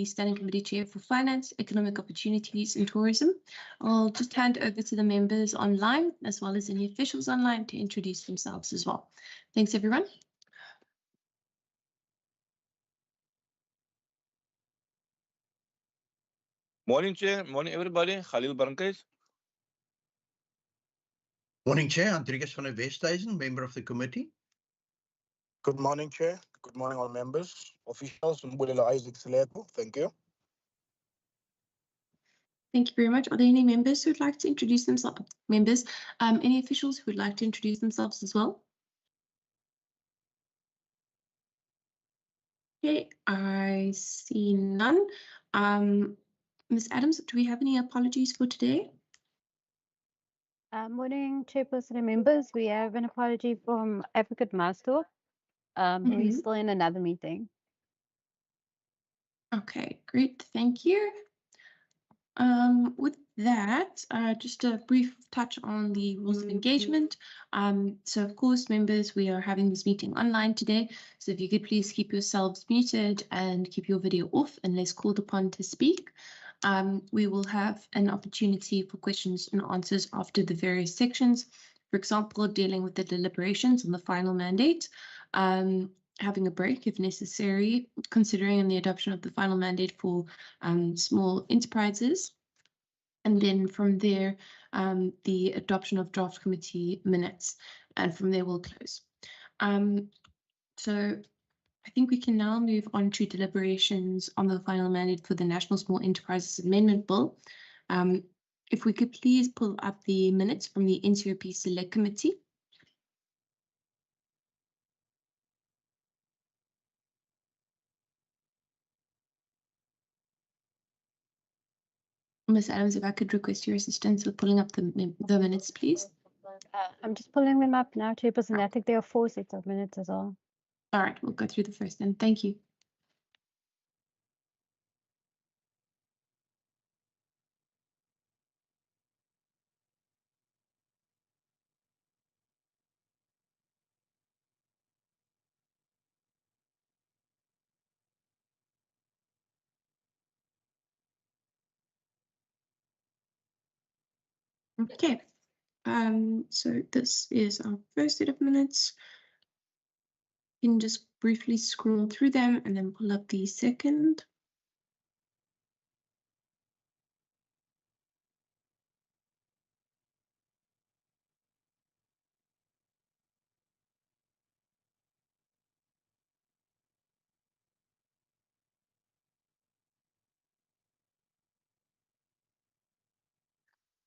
the Standing Committee Chair for Finance, Economic Opportunities and Tourism. I'll just hand over to the members online as well as any officials online to introduce themselves as well. Thanks, everyone. Morning, Chair. Morning, everybody. Khalil Barnkhuis. Morning, Chair. Andrius van der Westhuizen, member of the committee. Good morning, Chair. Good morning, all members, officials, Mbulelo Isaac Sileto. Thank you. Thank you very much. Are there any members who would like to introduce themselves? Any officials who would like to introduce themselves as well? Okay, I see none. Ms. Adams, do we have any apologies for today? Morning, Chairperson and members. We have an apology from Advocate Master, who is still in another meeting. Okay, great. Thank you. With that, just a brief touch on the rules of engagement. So of course, members, we are having this meeting online today. So if you could please keep yourselves muted and keep your video off unless called upon to speak. We will have an opportunity for questions and answers after the various sections. For example, dealing with the deliberations on the final mandate, having a break if necessary, considering the adoption of the final mandate for small enterprises. And then from there, the adoption of draft committee minutes. And from there, we'll close. So I think we can now move on to deliberations on the final mandate for the National Small Enterprises Amendment Bill. If we could please pull up the minutes from the NCOP Select Committee. Ms. Adams, if I could request your assistance with pulling up the minutes, please. I'm just pulling them up now, Chairperson. I think there are 4 sets of minutes as well. All right, we'll go through the first then. Thank you. Okay, so this is our first set of minutes. You can just briefly scroll through them and then pull up the second.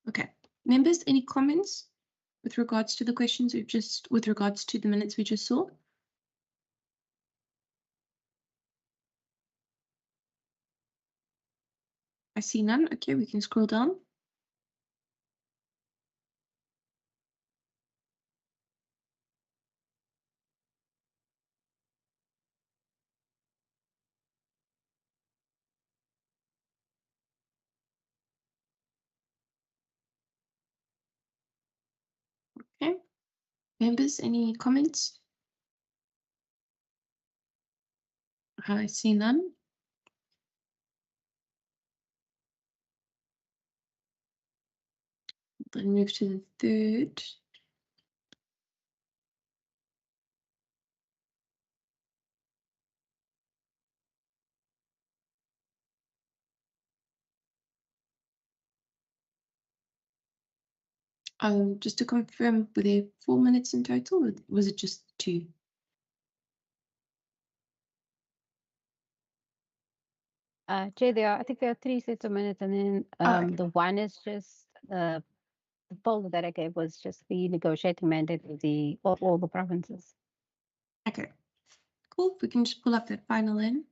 Okay, members, any comments with regards to the questions with regards to the minutes we just saw? I see none. Okay, we can scroll down. Okay, members, any comments? I see none. Then move to the third. Just to confirm, were there 4 minutes in total, or was it just 2? Chair, I think there are 3 sets of minutes, and then Okay. the one is just the folder that I gave was just the negotiating mandate of all the provinces. Okay, cool. We can just pull up that final in.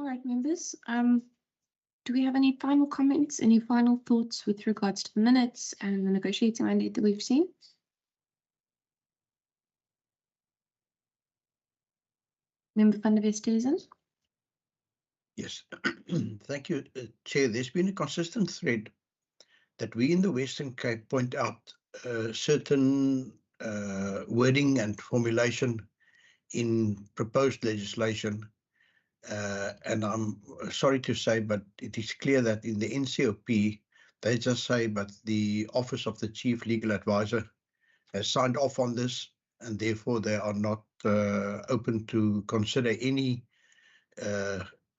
All right, members. Do we have any final comments, any final thoughts with regards to the minutes and the negotiating mandate that we've seen? Member van der Westhuizen? Yes, thank you, Chair. There's been a consistent thread that we in the Western Cape point out certain wording and formulation in proposed legislation. And I'm sorry to say, but it is clear that in the NCOP, they just say, but the Office of the Chief Legal Advisor has signed off on this, and therefore they are not open to consider any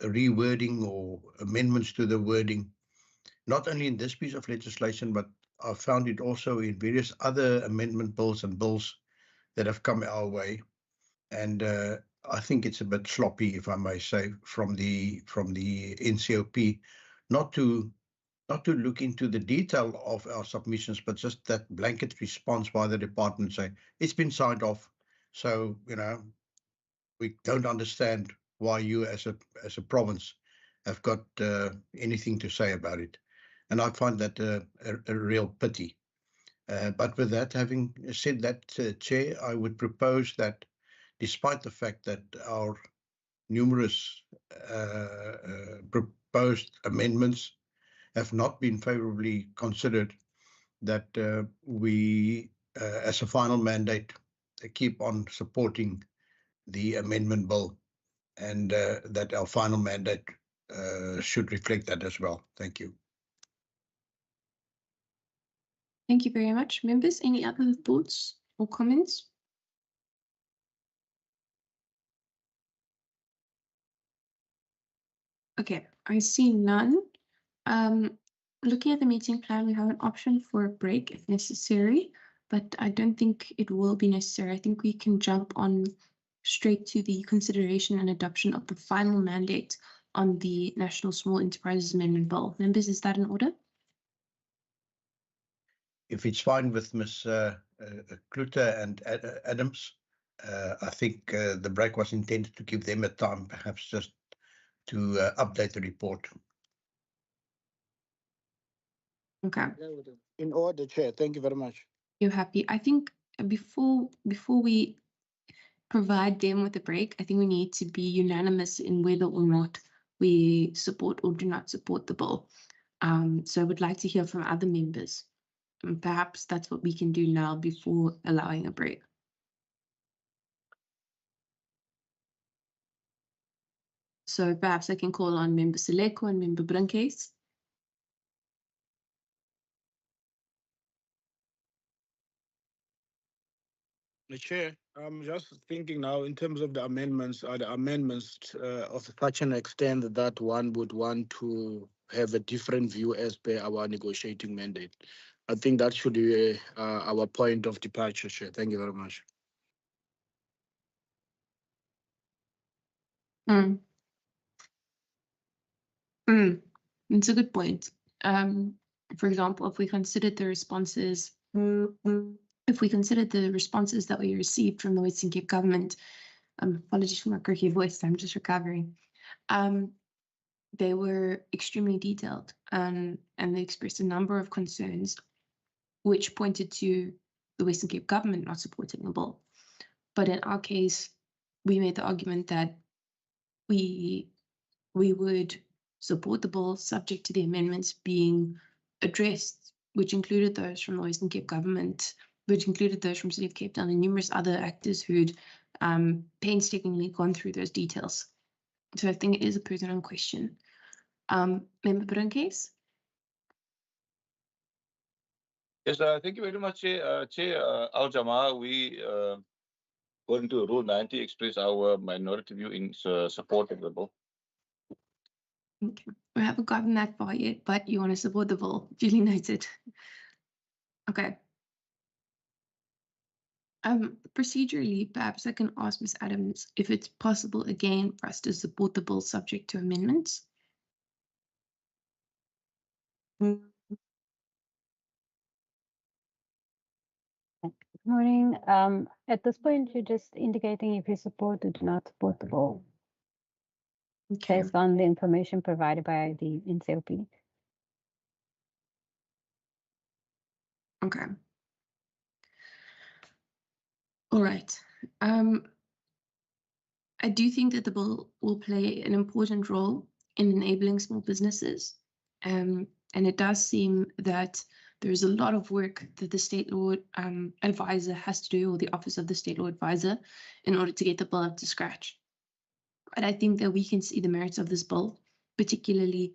rewording or amendments to the wording, not only in this piece of legislation, but I found it also in various other amendment bills and bills that have come our way. And I think it's a bit sloppy, if I may say, from the NCOP, not to look into the detail of our submissions, but just that blanket response by the department saying it's been signed off. So, we don't understand why you as a province have got anything to say about it. And I find that a real pity. But with that, having said that, Chair, I would propose that despite the fact that our numerous proposed amendments have not been favorably considered, that we, as a final mandate, keep on supporting the amendment bill, and that our final mandate should reflect that as well. Thank you. Thank you very much. Members, any other thoughts or comments? Okay, I see none. Looking at the meeting plan, we have an option for a break if necessary, but I don't think it will be necessary. I think we can jump on straight to the consideration and adoption of the final mandate on the National Small Enterprises Amendment Bill. Members, is that in order? If it's fine with Ms. Kluter and Adams, I think the break was intended to give them a time, perhaps just to update the report. Okay, In order, Chair. Thank you very much. you're happy. I think before we provide them with a break, I think we need to be unanimous in whether or not we support or do not support the bill. So I would like to hear from other members. And perhaps that's what we can do now before allowing a break. So perhaps I can call on Member Seleko and Member Brinkhuis. The Chair, I'm just thinking now in terms of the amendments, are the amendments of such an extent that one would want to have a different view as per our negotiating mandate? I think that should be our point of departure, Chair. Thank you very much. It's a good point. For example, if we considered the responses, that we received from the Western Cape government, apologies for my croaky voice, I'm just recovering. They were extremely detailed, and they expressed a number of concerns, which pointed to the Western Cape government not supporting the bill. But in our case, we made the argument that we would support the bill subject to the amendments being addressed, which included those from the Western Cape government, which included those from City of Cape Town and numerous other actors who'd painstakingly gone through those details. So I think it is a pertinent question. Member Brinkhuis? Yes, thank you very much, Chair. Al Jamaa, we, according to Rule 90, express our minority view in support of the bill. Okay. We haven't gotten that far yet, but you want to support the bill. Duly noted. Okay. Procedurally, perhaps I can ask Ms. Adams if it's possible again for us to support the bill subject to amendments. Morning. At this point, you're just indicating if you support or do not support the bill. Okay. based on the information provided by the NCOP. Okay. All right. I do think that the bill will play an important role in enabling small businesses. And it does seem that there's a lot of work that the state law advisor has to do, or the office of the state law advisor, in order to get the bill up to scratch. But I think that we can see the merits of this bill, particularly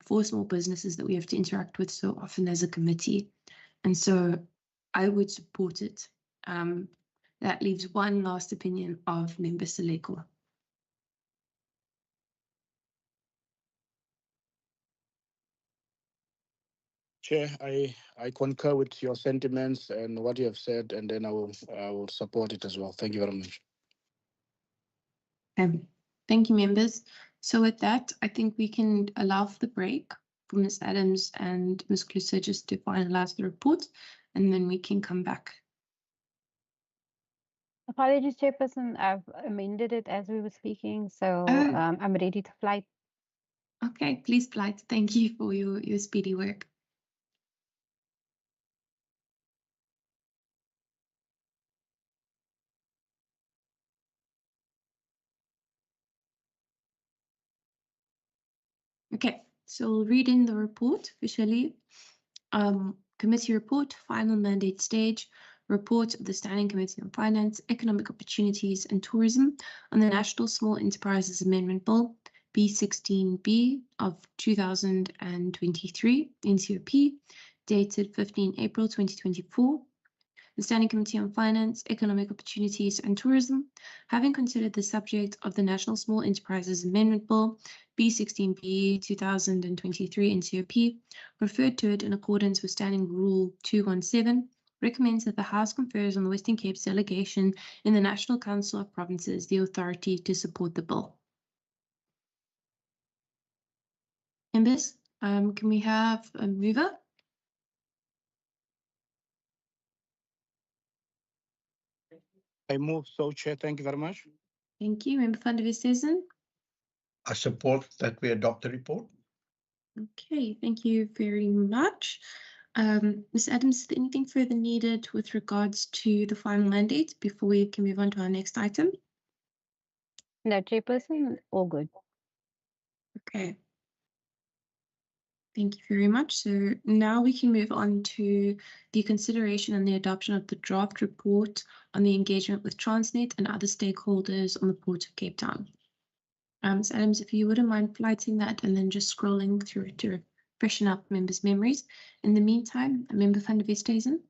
for small businesses that we have to interact with so often as a committee. And so I would support it. That leaves one last opinion of Member Seleko. Chair, I concur with your sentiments and what you have said, and then I will support it as well. Thank you very much. Thank you, members. So with that, I think we can allow for the break for Ms. Adams and Ms. Kluser just to finalize the report, and then we can come back. Apologies, Chairperson. I've amended it as we were speaking, so Oh. I'm ready to flight. Okay, please, Blight. Thank you for your speedy work. Okay, so we'll read in the report officially. Committee report, final mandate stage, report of the Standing Committee on Finance, Economic Opportunities and Tourism on the National Small Enterprises Amendment Bill, B16B of 2023, NCOP, dated 15 April 2024. The Standing Committee on Finance, Economic Opportunities and Tourism, having considered the subject of the National Small Enterprises Amendment Bill, B16B 2023 NCOP, referred to it in accordance with Standing Rule 217, recommends that the House confers on the Western Cape's delegation in the National Council of Provinces the authority to support the bill. Members, can we have a mover? I move so, Chair. Thank you very much. Thank you. Member van der Westhuizen? I support that we adopt the report. Okay, thank you very much. Ms. Adams, is there anything further needed with regards to the final mandate before we can move on to our next item? No, Chairperson, all good. Okay. Thank you very much. So now we can move on to the consideration and the adoption of the draft report on the engagement with Transnet and other stakeholders on the Port of Cape Town. Ms. Adams, if you wouldn't mind flighting that and then just scrolling through it to freshen up members' memories. In the meantime, Member van der Westhuizen.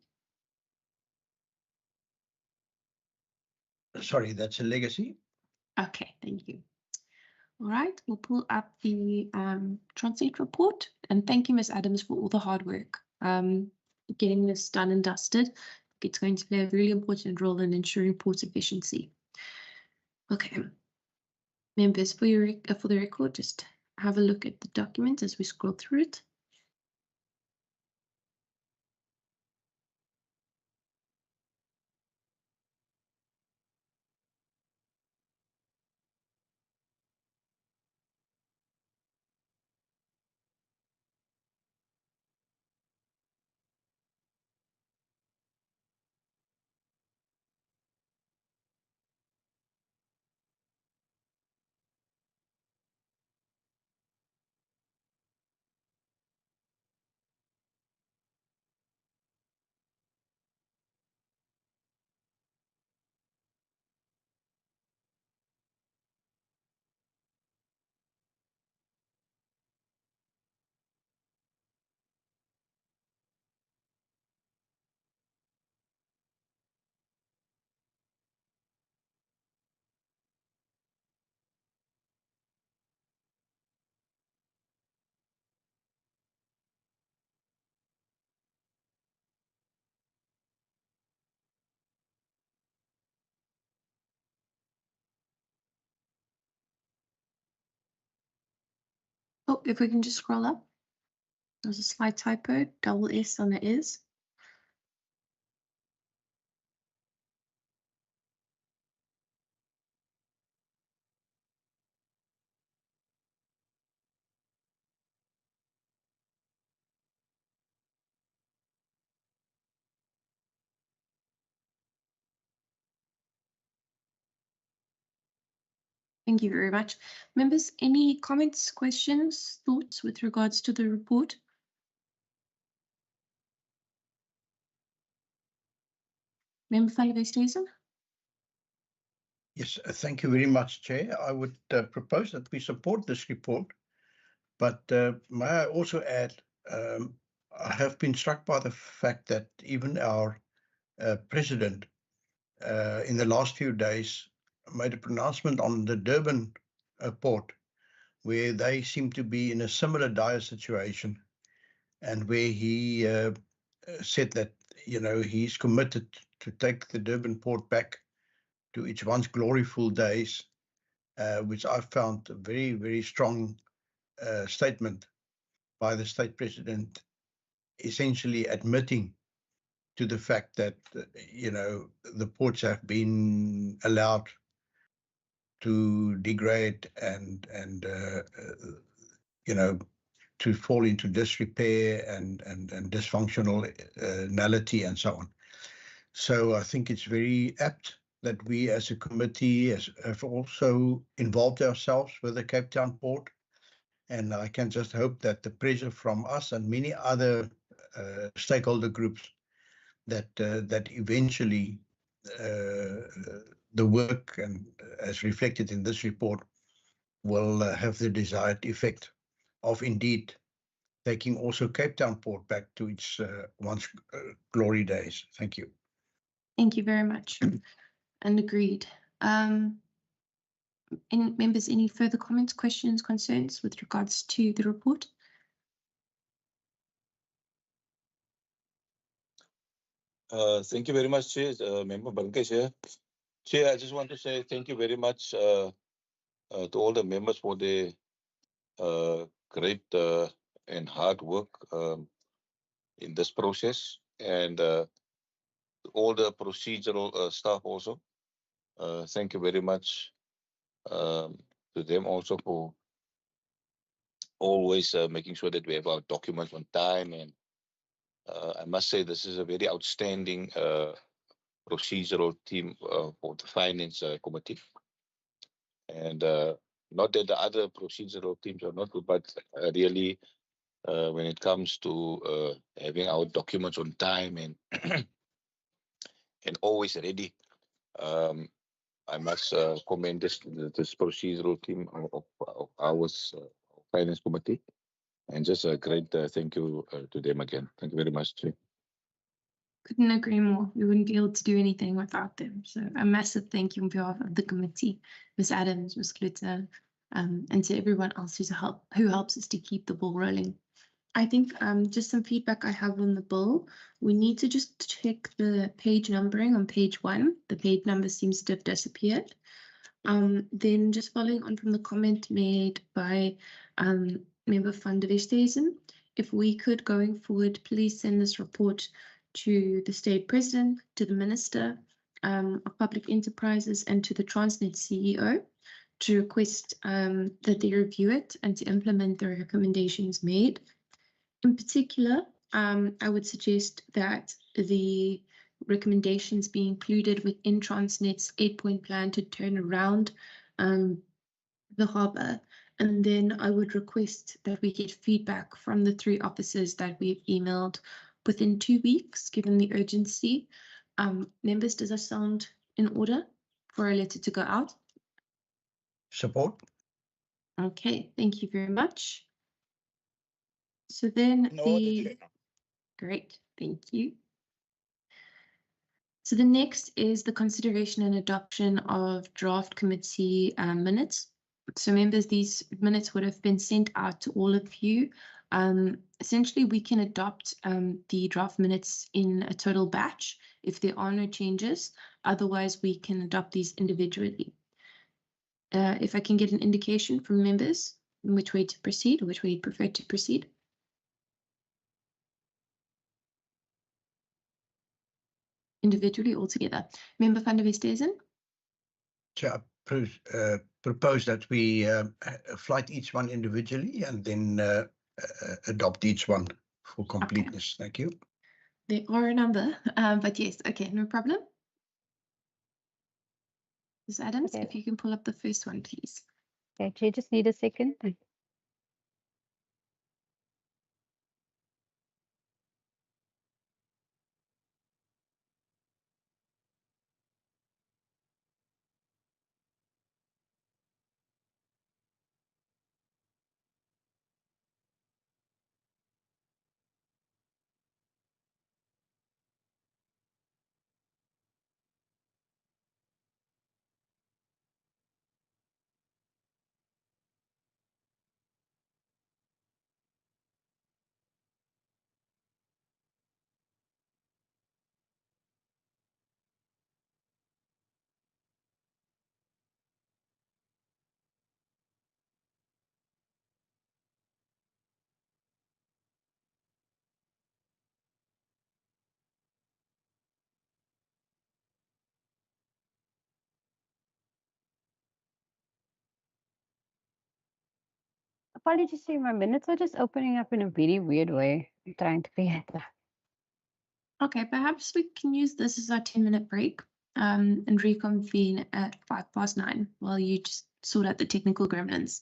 Sorry, that's a legacy. Okay, thank you. All right, we'll pull up the Transnet report, and thank you, Ms. Adams, for all the hard work getting this done and dusted. It's going to play a really important role in ensuring port efficiency. Okay, members, for the record, just have a look at the document as we scroll through it. Oh, if we can just scroll up. There's a slight typo, double S on the is. Thank you very much. Members, any comments, questions, thoughts with regards to the report? Member van der Westhuizen? Yes, thank you very much, Chair. I would propose that we support this report, but may I also add, I have been struck by the fact that even our president in the last few days made a pronouncement on the Durban port, where they seem to be in a similar dire situation, and where he said that, you know, he's committed to take the Durban port back to its once gloriful days, which I found a very, very strong statement by the state president, essentially admitting to the fact that, you know, the ports have been allowed to degrade and you know, to fall into disrepair and dysfunctionality and so on. So I think it's very apt that we as a committee have also involved ourselves with the Cape Town port. And I can just hope that the pressure from us and many other stakeholder groups that eventually the work and as reflected in this report will have the desired effect of indeed taking also Cape Town port back to its once glory days. Thank you. Thank you very much. And agreed. Any members, any further comments, questions, concerns with regards to the report? Thank you very much, Chair. Member Barnkes here. Chair, I just want to say thank you very much to all the members for the great and hard work in this process, and all the procedural staff also. Thank you very much to them also for always making sure that we have our documents on time. And I must say this is a very outstanding procedural team for the Finance Committee. And not that the other procedural teams are not good, but really when it comes to having our documents on time and and always ready, I must commend this procedural team of ours, Finance Committee, and just a great thank you to them again. Thank you very much, Chair. Couldn't agree more. We wouldn't be able to do anything without them. So a massive thank you on behalf of the committee, Ms. Adams, Ms. Kluter, and to everyone else who helps us to keep the ball rolling. I think just some feedback I have on the bill. We need to just check the page numbering on page 1. The page number seems to have disappeared. Then just following on from the comment made by Member van der Westhuizen, if we could going forward, please send this report to the state president, to the minister of public enterprises, and to the Transnet CEO to request that they review it and to implement the recommendations made. In particular, I would suggest that the recommendations be included within Transnet's 8-point plan to turn around the harbour. And then I would request that we get feedback from the 3 officers that we've emailed within 2 weeks, given the urgency. Members, does that sound in order for a letter to go out? Support. Okay, thank you very much. So then great, thank you. So the next is the consideration and adoption of draft committee minutes. So members, these minutes would have been sent out to all of you. Essentially, we can adopt the draft minutes in a total batch if there are no changes. Otherwise, we can adopt these individually. If I can get an indication from members in which way to proceed or which way you prefer to proceed. Individually or together. Member van der Westhuizen? So I propose that we flight each one individually and then adopt each one for completeness. Okay. Thank you. There are a number, but yes, okay, no problem. Ms. Adams, Okay. if you can pull up the first one, please. Okay, Chair, just need a second. Apologies, Chair, my minutes are just opening up in a very weird way. I'm trying to figure it out. Okay, perhaps we can use this as our 10-minute break and reconvene at 9:05 while you just sort out the technical gremlins.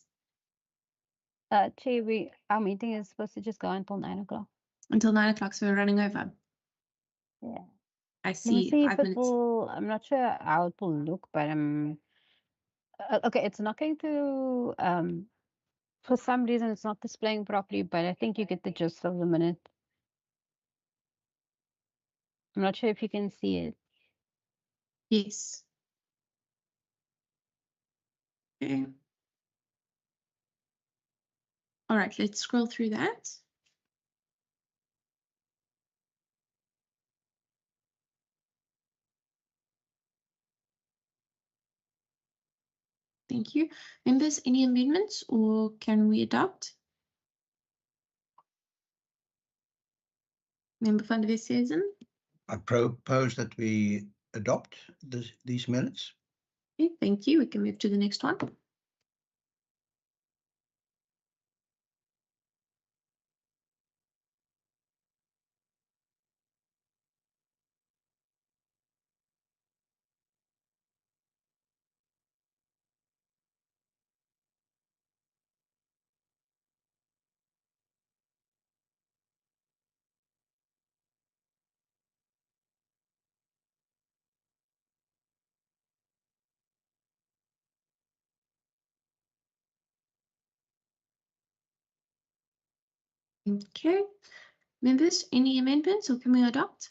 Chair, our meeting is supposed to just go until 9 o'clock. Until 9 o'clock, so we're running over. Yeah. I Let me see, see 5 if it minutes. will, I'm not sure how it will look, but okay, it's not going to, for some reason it's not displaying properly, but I think you get the gist of the minute. I'm not sure if you can see it. Yes. Okay. All right, let's scroll through that. Thank you. Members, any amendments or can we adopt? Member van der Westhuizen? I propose that we adopt these minutes. Okay, thank you. We can move to the next one. Okay. Members, any amendments or can we adopt?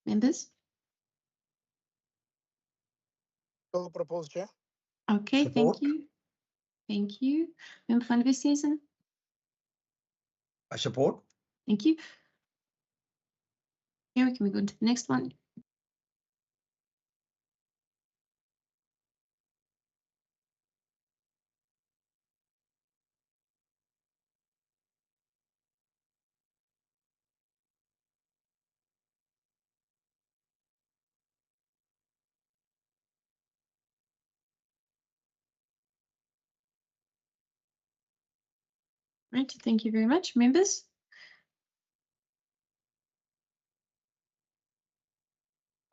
Members? So proposed, Chair. Okay, Support. thank you. Thank you. Member van der Westhuizen? I support. Thank you. Here we can go to the next one. Right, thank you very much. Members?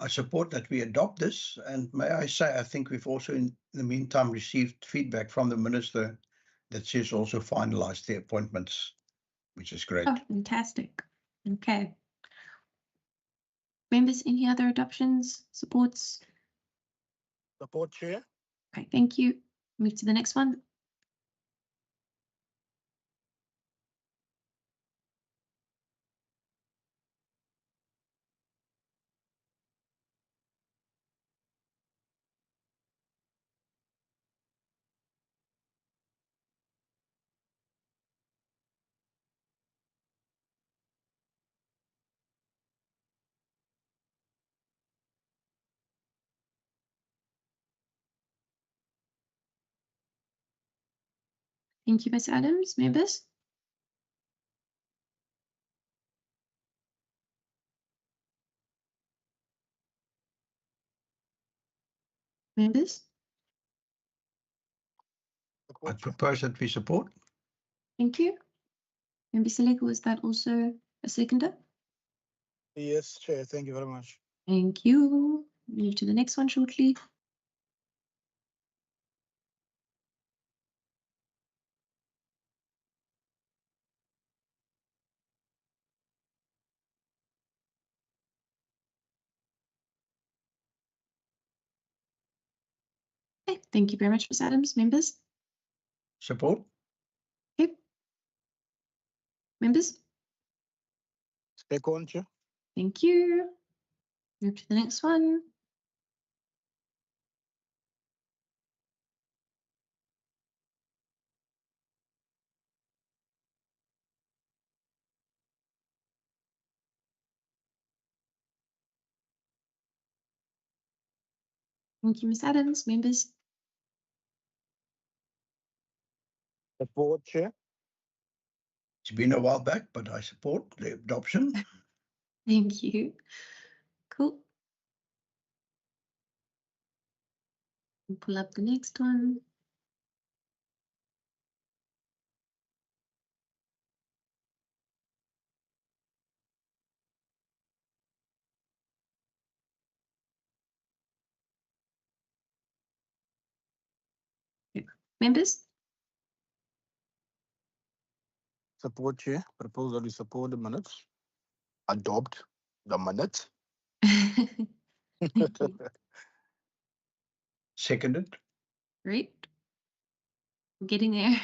I support that we adopt this. And may I say, I think we've also in the meantime received feedback from the minister that she's also finalized the appointments, which is great. Oh, fantastic. Okay. Members, any other adoptions, supports? Support, Chair. Okay, thank you. Move to the next one. Thank you, Ms. Adams. Members? Members? I Support, Chair. propose that we support. Thank you. Member Seleko, was that also a seconder? Yes, Chair. Thank you very much. Thank you. Move to the next one shortly. Okay, thank you very much, Ms. Adams. Members? Support? Okay. Members? Second, Chair. Thank you. Move to the next one. Thank you, Ms. Adams. Members? Support, Chair. It's been a while back, but I support the adoption. Thank you. Cool. We'll pull up the next one. Members? Support, Chair. Proposal to support the minutes. Adopt the minutes. Thank you. Seconded. Great. We're getting there.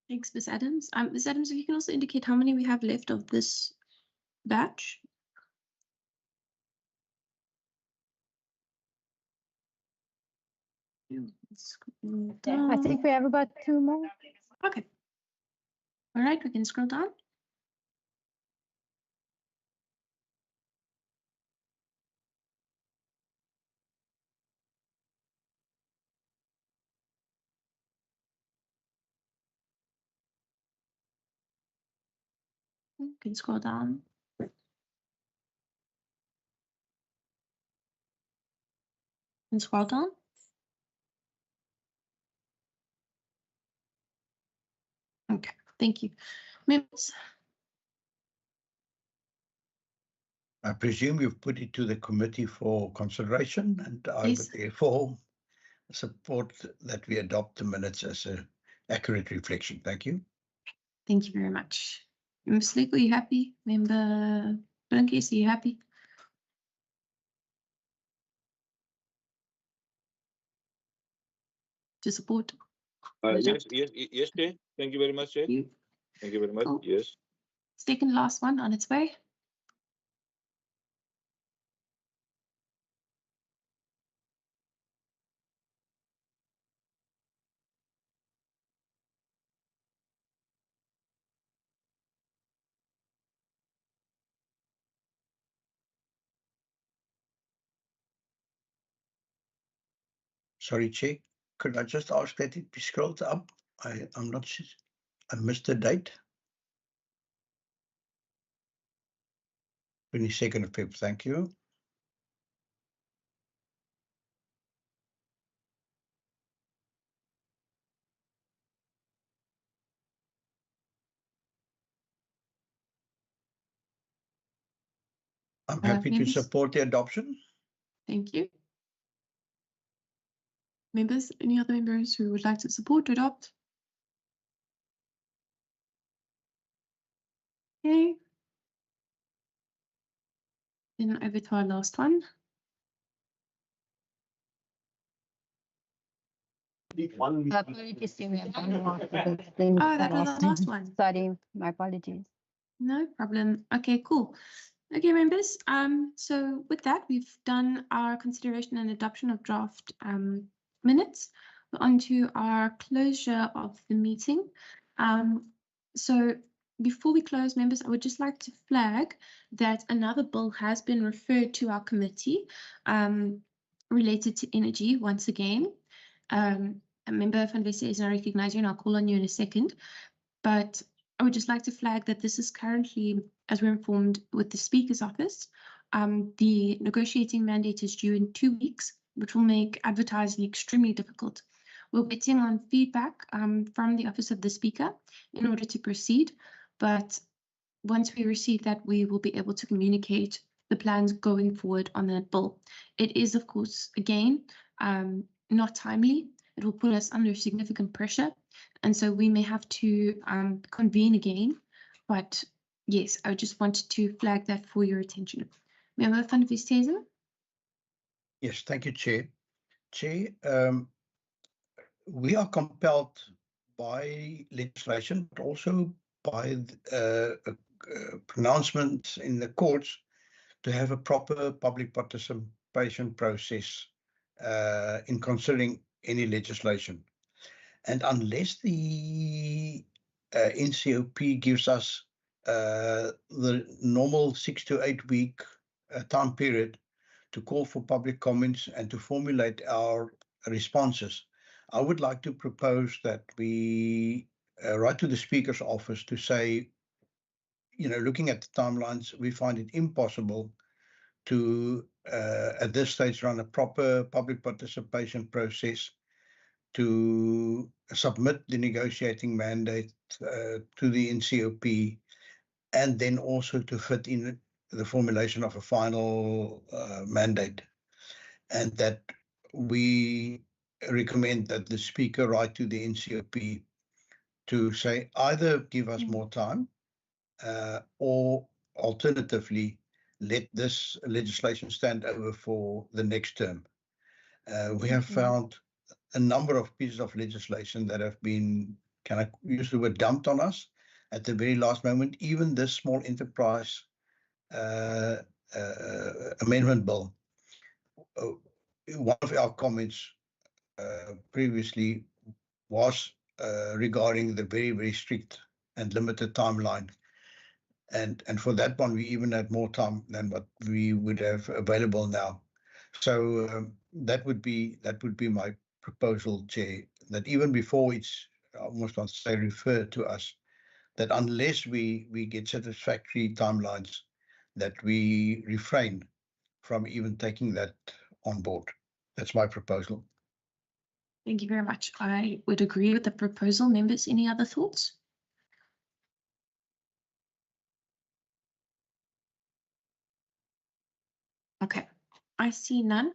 Thanks, Ms. Adams. Ms. Adams, if you can also indicate how many we have left of this batch. Scroll I think down. we have about 2 more. Okay. All right, we can scroll down. We can scroll down. And scroll down. Okay, thank you. Members? I presume you've put it to the committee for consideration, and I Yes. would therefore support that we adopt the minutes as an accurate reflection. Thank you. Thank you very much. Member Slick, are you happy? Member Blunkes, are you happy? To support? Yes, Chair. Thank you very much, Chair. You. Thank you very much. Cool. Yes. Second last one on its way. Sorry, Chair. Could I just ask that it be scrolled up? I'm not sure. I missed the date. 22nd of February. Thank you. I'm happy to Members? support the adoption. Thank you. Members, any other members who would like to support or adopt? Okay. Then over to our last one. Apologies, we have one more. Then Oh, that was our last one. Sorry, my apologies. No problem. Okay, cool. Okay, members. So with that, we've done our consideration and adoption of draft minutes. We're on to our closure of the meeting. So before we close, members, I would just like to flag that another bill has been referred to our committee related to energy once again. A member van Wesse is not recognizing, and I'll call on you in a second. But I would just like to flag that this is currently, as we're informed, with the Speaker's Office The negotiating mandate is due in 2 weeks, which will make advertising extremely difficult. We're waiting on feedback from the Office of the Speaker in order to proceed, but once we receive that, we will be able to communicate the plans going forward on that bill. It is, of course, again, not timely. It will put us under significant pressure, and so we may have to convene again. But yes, I just wanted to flag that for your attention. Member van Vesthuizen? Yes, thank you, Chair. Chair, we are compelled by legislation, but also by pronouncements in the courts to have a proper public participation process in considering any legislation. And unless the NCOP gives us the normal 6 to 8 week time period to call for public comments and to formulate our responses, I would like to propose that we write to the Speaker's office to say, looking at the timelines, we find it impossible to, at this stage, run a proper public participation process to submit the negotiating mandate to the NCOP, and then also to fit in the formulation of a final mandate. And that we recommend that the Speaker write to the NCOP to say either give us more time or alternatively let this legislation stand over for the next term. We have found a number of pieces of legislation that have been, can I use the word, dumped on us at the very last moment. Even this small enterprise amendment bill, one of our comments previously was regarding the very, very strict and limited timeline. And for that one, we even had more time than what we would have available now. So that would be my proposal, Chair, that even before it's, I almost want to say, referred to us, that unless we get satisfactory timelines, that we refrain from even taking that on board. That's my proposal. Thank you very much. I would agree with the proposal. Members, any other thoughts? Okay, I see none.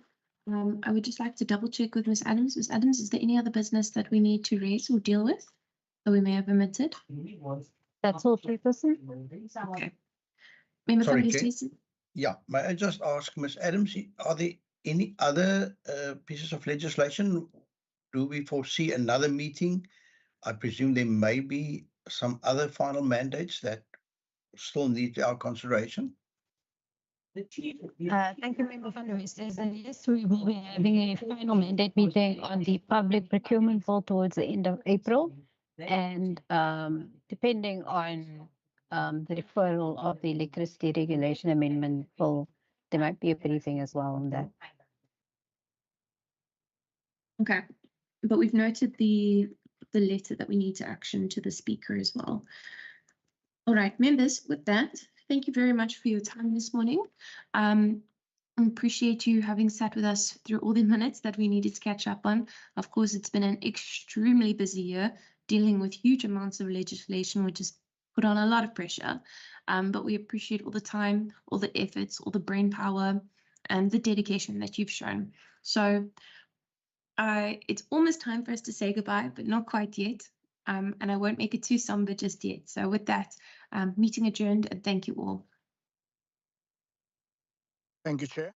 I would just like to double check with Ms. Adams. Ms. Adams, is there any other business that we need to raise or deal with that we may have omitted? That's all, Chairperson. Okay. Member Sorry, van Chair. Vesthuizen? Yeah, may I just ask Ms. Adams, are there any other pieces of legislation? Do we foresee another meeting? I presume there may be some other final mandates that still need our consideration. Thank you, Member van der Westhuizen. Yes, we will be having a final mandate meeting on the public procurement bill towards the end of April. And depending on the referral of the electricity regulation amendment bill, there might be a briefing as well on that. Okay, but we've noted the letter that we need to action to the Speaker as well. All right, members, with that, thank you very much for your time this morning. I appreciate you having sat with us through all the minutes that we needed to catch up on. Of course, it's been an extremely busy year dealing with huge amounts of legislation, which has put on a lot of pressure. But we appreciate all the time, all the efforts, all the brain power, and the dedication that you've shown. So it's almost time for us to say goodbye, but not quite yet. And I won't make it too somber just yet. So with that, meeting adjourned, and thank you all. Thank you, Chair.